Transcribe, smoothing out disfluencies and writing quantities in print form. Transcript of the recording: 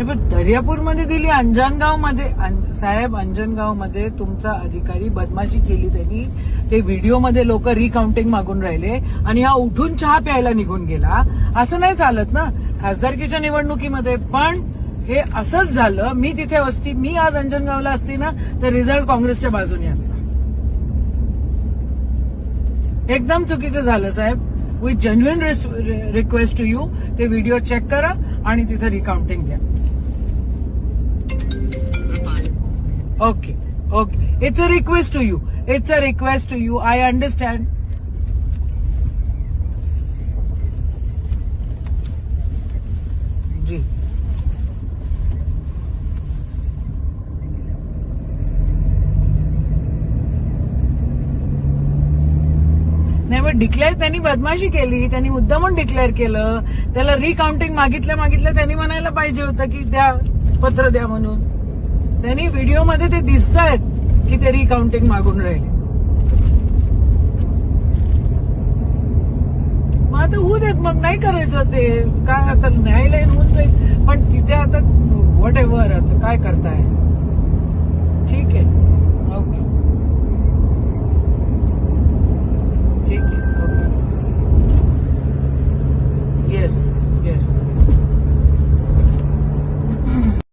पण दर्यापूरमध्ये दिली, अंजनगावमध्ये साहेब, अंजनगावमध्ये तुमचा अधिकारी बदमाशी केली त्यांनी. ते व्हिडिओमध्ये लोक रिकाउंटिंग मागून राहिले आणि हा उठून चहा प्यायला निघून गेला. असं नाही चालत ना खासदारकीच्या निवडणुकीमध्ये. पण हे असंच झालं. मी तिथे असती, मी आज अंजनगावला असती ना तर रिझल्ट काँग्रेसच्या बाजूने असता. एकदम चुकीचं झालं साहेब. With genuine request to you, ते व्हिडिओ चेक करा आणि तिथे रिकाउंटिंग द्या. Okay okay, it's a request to you, it's a request to you. I understand. जी नाही, मग डिक्लेअर त्यांनी बदमाशी केली, त्यांनी मुद्दामून डिक्लेअर केलं. त्याला रिकाउंटिंग मागितलं त्यांनी म्हणायला पाहिजे होतं की द्या, पत्र द्या म्हणून. त्यांनी व्हिडिओमध्ये ते दिसतायत की ते रिकाउंटिंग मागून राहिले. मग आता होऊ देत, मग नाही करायचं ते काय. आता न्यायालयीन होऊन जाईल, पण तिथे आता व्हॉट एव्हर, आता काय करताय. ठीक आहे, ओके.